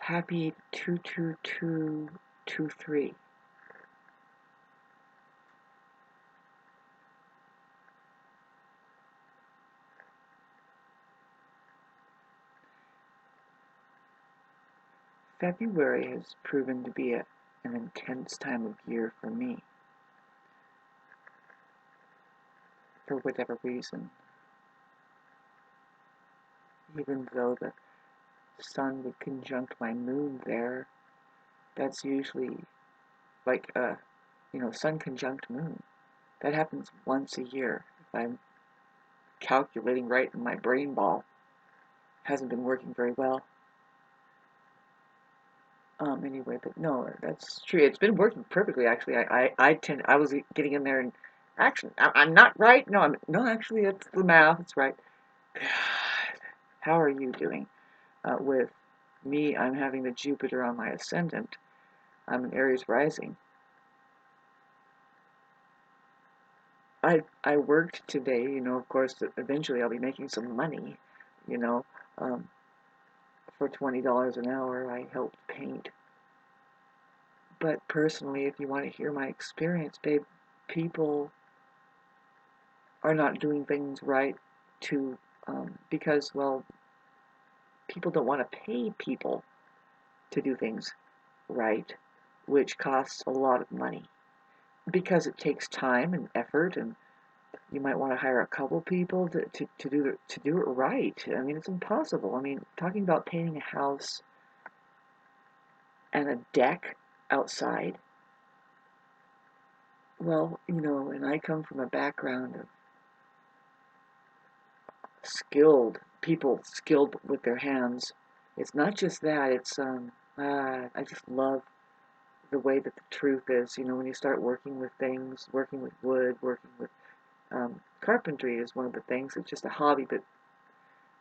Happy 22223. February has proven to be an intense time of year for me, for whatever reason. Even though the sun would conjunct my moon there, that's usually like sun conjunct moon. That happens once a year. If I'm calculating right in my brain ball, hasn't been working very well. Anyway, but no, that's true. It's been working perfectly, actually. I was getting in there and actually, I'm not right. No, actually, it's the math. It's right. God, how are you doing? With me, I'm having the Jupiter on my ascendant. I'm an Aries rising. I worked today, of course, eventually I'll be making some money, you know, um, for $20 an hour. I helped paint. But personally, if you want to hear my experience, babe, people are not doing things right because, well, people don't want to pay people to do things right, which costs a lot of money because it takes time and effort, and you might want to hire a couple people to do it right. I mean, it's impossible. I mean, talking about painting a house and a deck outside, well, and I come from a background of skilled with their hands. It's not just that, it's I just love the way that the truth is, when you start working with things, working with wood, working with carpentry is one of the things. It's just a hobby, but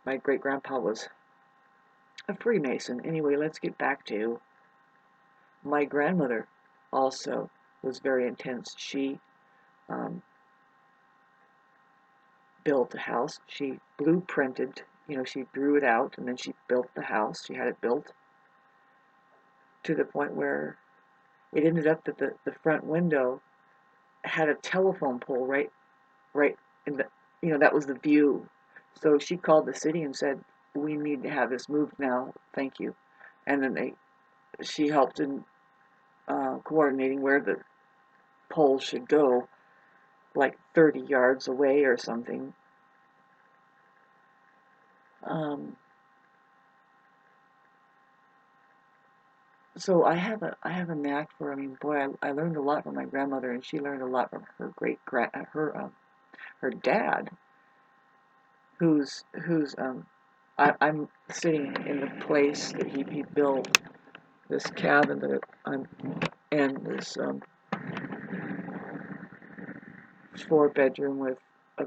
my great grandpa was a Freemason. Anyway, let's get back to my grandmother. Also was very intense. She um, built a house. She blueprinted, she drew it out, and then she built the house. She had it built to the point where it ended up that the front window had a telephone pole right in the, that was the view. So she called the city and said, "We need to have this moved now. Thank you." And then she helped in coordinating where the pole should go, like 30 yards away or something. So I have a knack for. I mean, boy, I learned a lot from my grandmother, and she learned a lot from her her dad, who's I'm sitting in the place that he built this cabin that I'm and this 4-bedroom with a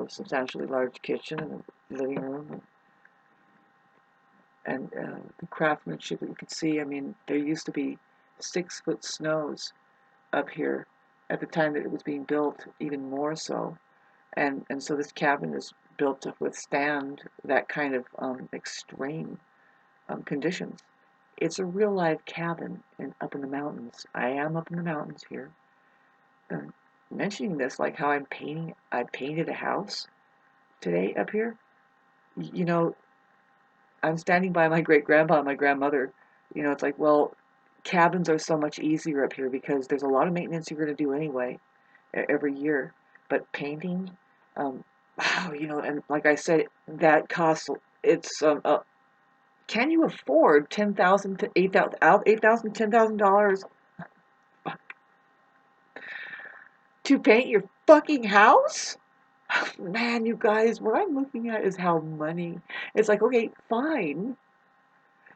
substantially large kitchen and a living room and the craftsmanship that you could see. I mean, there used to be 6-foot snows up here at the time that it was being built, even more so. And so this cabin is built to withstand that kind of extreme conditions. It's a real live cabin up in the mountains. I am up in the mountains here. Mentioning this, like how I painted a house today up here. You know, I'm standing by my great grandpa and my grandmother. It's like, well, cabins are so much easier up here because there's a lot of maintenance you're going to do anyway every year. But painting, wow, and like I said, that costs. It's can you afford $10,000 to $8,000, $10,000 to paint your fucking house? Man, you guys, what I'm looking at is how money. It's like, okay, fine,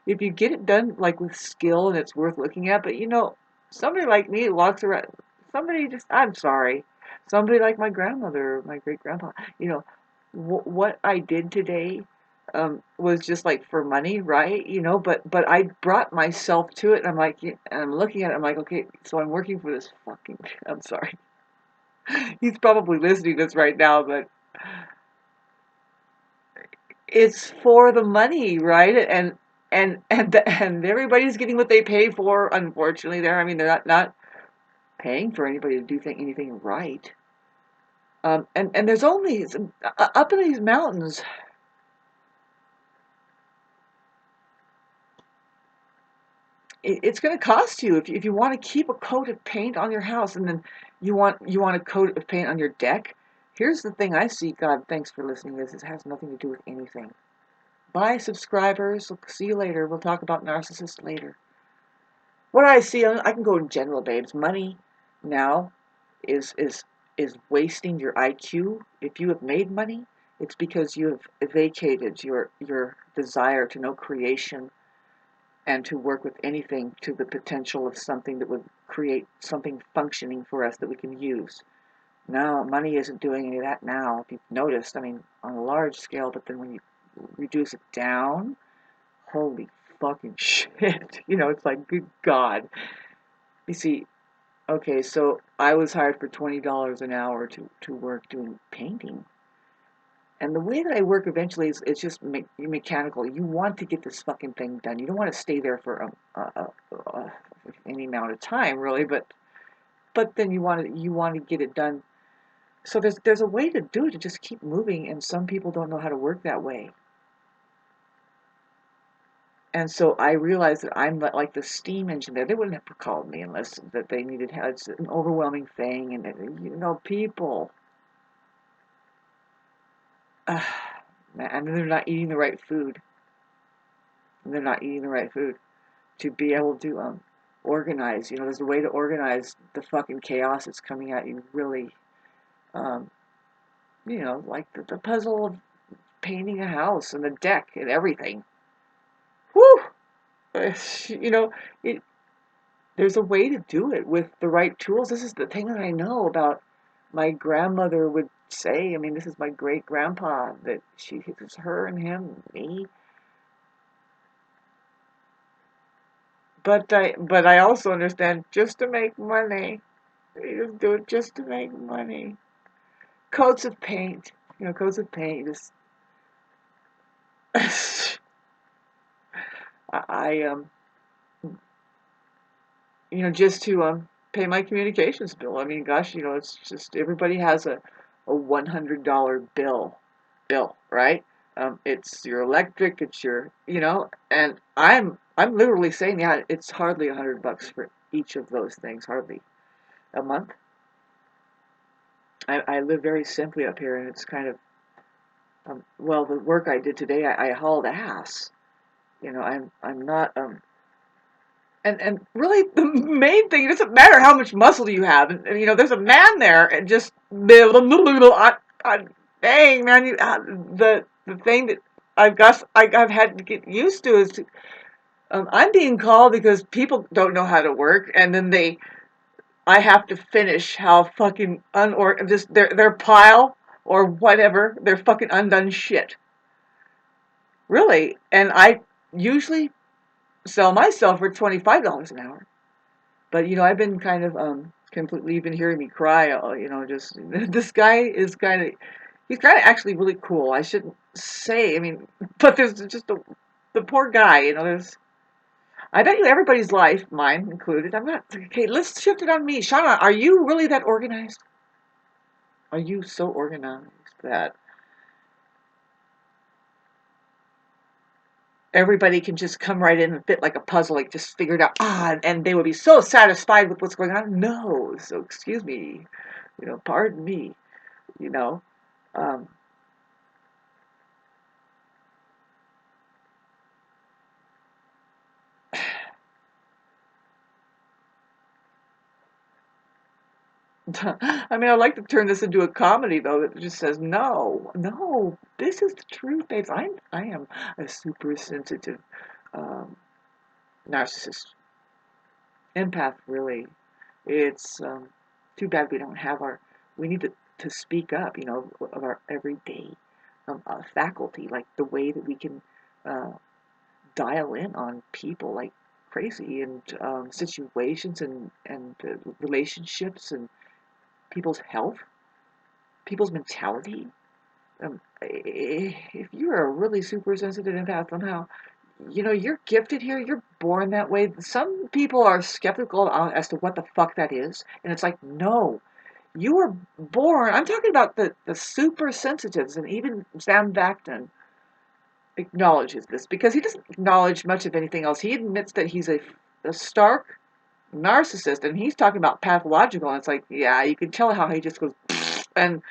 if you get it done like with skill and it's worth looking at, but somebody like me walks around. I'm sorry, somebody like my grandmother, or my great grandpa. What I did today was just like for money, right? But I brought myself to it, and I'm like, and I'm looking at it, I'm like, okay, so I'm working for this fucking. I'm sorry. He's probably listening to this right now, but it's for the money, right? And and everybody's getting what they pay for. Unfortunately, I mean, they're not paying for anybody to do anything right. And there's only up in these mountains. It's going to cost you if you want to keep a coat of paint on your house, and then you want a coat of paint on your deck. Here's the thing I see. God, thanks for listening to this. It has nothing to do with anything. Bye, subscribers. See you later. We'll talk about narcissists later. What I see, I can go in general, babes. Money now is wasting your IQ. If you have made money, it's because you have vacated your desire to know creation and to work with anything to the potential of something that would create something functioning for us that we can use. No, money isn't doing any of that now. If you've noticed, I mean, on a large scale, but then when you reduce it down, holy fucking shit. It's like, good God. You see, okay, so I was hired for $20 an hour to work doing painting. And the way that I work eventually is it's just mechanical. You want to get this fucking thing done. You don't want to stay there for any amount of time, really, but then you want to get it done. So there's a way to do it, to just keep moving, and some people don't know how to work that way. And so I realized that I'm like the steam engine there. They wouldn't have called me unless that they needed help. It's an overwhelming thing, and people. And they're not eating the right food. And they're not eating the right food to be able to organize. There's a way to organize the fucking chaos that's coming at you. Really, like the puzzle of painting a house and the deck and everything. Whew! It. There's a way to do it with the right tools. This is the thing that I know about. My grandmother would say. I mean, this is my great grandpa. That it was her and him, me. But I also understand, just to make money. You just do it just to make money. Coats of paint. Coats of paint. Just I just to pay my communications bill. I mean, gosh, it's just everybody has a $100 bill, right? It's your electric, it's your, and I'm literally saying, yeah, it's hardly $100 for each of those things, hardly a month. I live very simply up here, and it's kind of, well, the work I did today, I hauled ass. I'm not, and really, the main thing, it doesn't matter how much muscle you have, and there's a man there, and just, dang, man, the thing that I've had to get used to is, I'm being called because people don't know how to work, and then I have to finish how fucking just their pile or whatever, their fucking undone shit. Really. And I usually sell myself for $25 an hour. But I've been kind of completely, you've been hearing me cry, just this guy is he's kind of actually really cool. I shouldn't say, I mean, but there's just the poor guy, there's I bet you everybody's life, mine included. I'm not okay. Let's shift it on me, Shauna. Are you really that organized? Are you so organized that everybody can just come right in and fit like a puzzle, like just figure it out, and they would be so satisfied with what's going on? No. So excuse me, pardon me, you know. Um, I mean, I'd like to turn this into a comedy, though, that just says, no, this is the truth, babes. I am a super sensitive um, narcissist. Empath, really. It's too bad we don't have we need to speak up, of our everyday faculty, like the way that we can uh, dial in on people like crazy, and situations, and relationships, and people's health, people's mentality. If you're a really super sensitive empath, somehow you're gifted here. You're born that way. Some people are skeptical as to what the fuck that is. And it's like, no, you were born. I'm talking about the super sensitives, and even Sam Vaknin acknowledges this because he doesn't acknowledge much of anything else. He admits that he's a stark narcissist, and he's talking about pathological. And it's like, yeah, you can tell how he just goes, and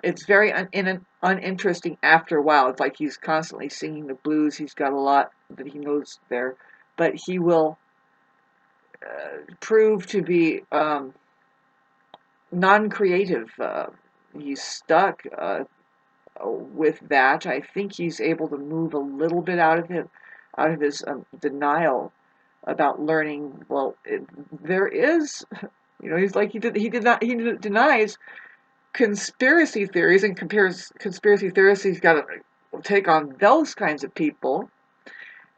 it's very uninteresting after a while. It's like he's constantly singing the blues. He's got a lot that he knows there, but he will prove to be non-creative. He's stuck with that. I think he's able to move a little bit out of his denial about learning. Well, there is, he's like he denies conspiracy theories and compares conspiracy theories. He's got to take on those kinds of people,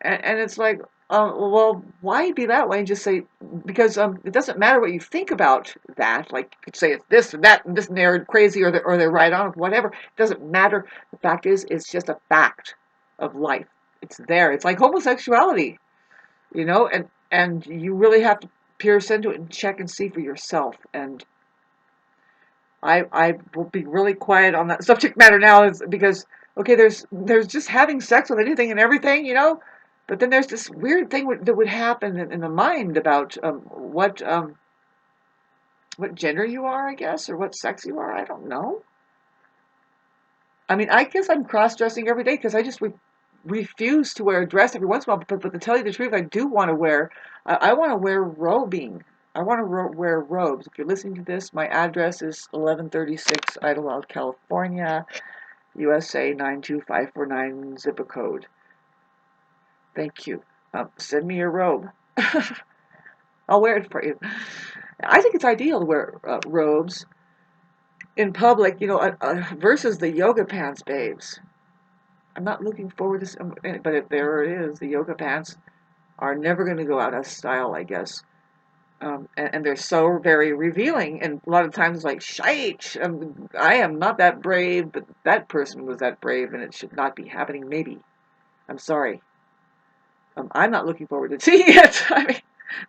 and it's like, well, why be that way and just say, because it doesn't matter what you think about that. Like, you could say it's this and that and this, and they're crazy or they're right on, whatever. It doesn't matter. The fact is, it's just a fact of life. It's there. It's like homosexuality, and you really have to pierce into it and check and see for yourself. And I will be really quiet on that subject matter now, is because, okay, there's just having sex with anything and everything, but then there's this weird thing that would happen in the mind about what gender you are, I guess, or what sex you are. I don't know. I mean, I guess I'm cross-dressing every day because I just refuse to wear a dress every once in a while. But to tell you the truth, I do want to wear. I want to wear robing. I want to wear robes. If you're listening to this, my address is 1136 Idlewild, California, USA 92549, zip code. Thank you. Send me your robe. I'll wear it for you. I think it's ideal to wear robes in public, versus the yoga pants babes. I'm not looking forward to, but if there it is, the yoga pants are never going to go out of style, I guess. And they're so very revealing, and a lot of times like, shite, I am not that brave, but that person was that brave, and it should not be happening. Maybe. I'm sorry. I'm not looking forward to seeing it. I mean,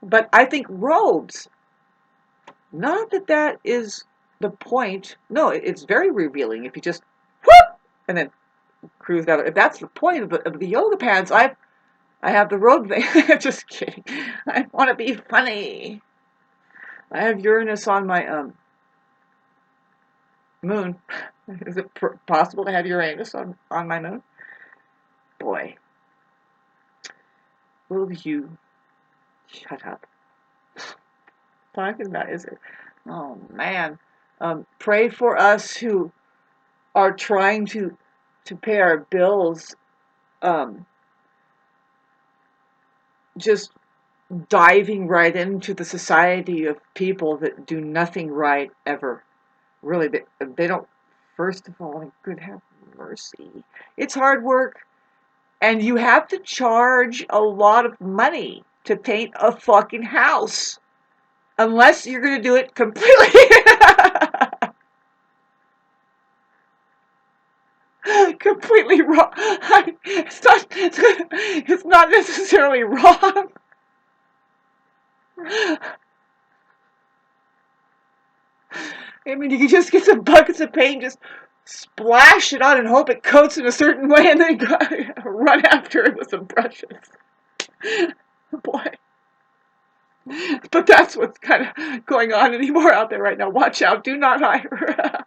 but I think robes. Not that is the point. No, it's very revealing if you just whoop and then cruise out. If that's the point of the yoga pants, I have the robe thing. Just kidding. I want to be funny. I have Uranus on my moon. Is it possible to have Uranus on my moon? Boy, will you shut up? Talking about, is it? Oh man. Pray for us who are trying to pay our bills. Just diving right into the society of people that do nothing right ever. Really, they don't. First of all, good have mercy. It's hard work, and you have to charge a lot of money to paint a fucking house, unless you're going to do it completely. Completely wrong. It's not necessarily wrong. I mean, you can just get some buckets of paint, just splash it on and hope it coats in a certain way, and then run after it with some brushes. Boy. But that's what's kind of going on anymore out there right now. Watch out. Do not hire.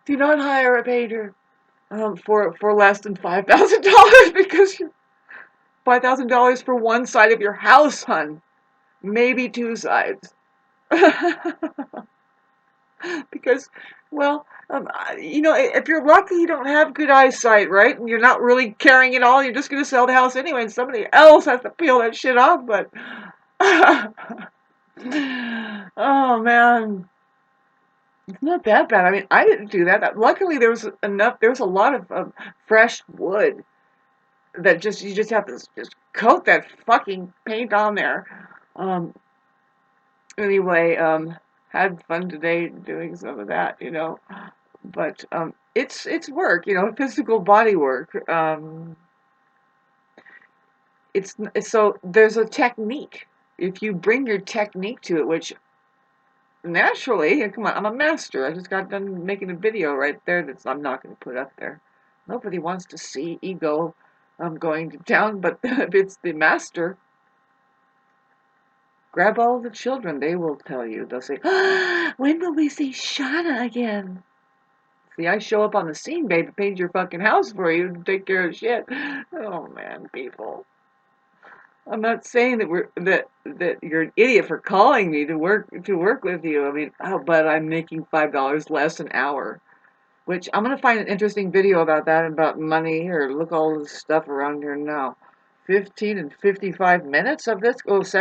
Do not hire a painter for less than $5,000, because $5,000 for one side of your house, hun. Maybe two sides. Because, well, if you're lucky, you don't have good eyesight, right? And you're not really carrying it all. You're just going to sell the house anyway, and somebody else has to peel that shit off. But, oh man, it's not that bad. I mean, I didn't do that. Luckily, there was a lot of fresh wood that you just have to just coat that fucking paint on there. Anyway, had fun today doing some of that, but it's work, physical body work. It's so there's a technique. If you bring your technique to it, which naturally, come on, I'm a master. I just got done making a video right there that I'm not going to put up there. Nobody wants to see ego going to town, but if it's the master, grab all the children. They will tell you. They'll say, when will we see Shauna again? See, I show up on the scene, babe, paint your fucking house for you and take care of shit. Oh, man, people. I'm not saying that you're an idiot for calling me to work with you. I mean, but I'm making $5 less an hour, which I'm gonna find an interesting video about that, about money, or look all this stuff around here now. 15 and 55 minutes of this. Oh, second.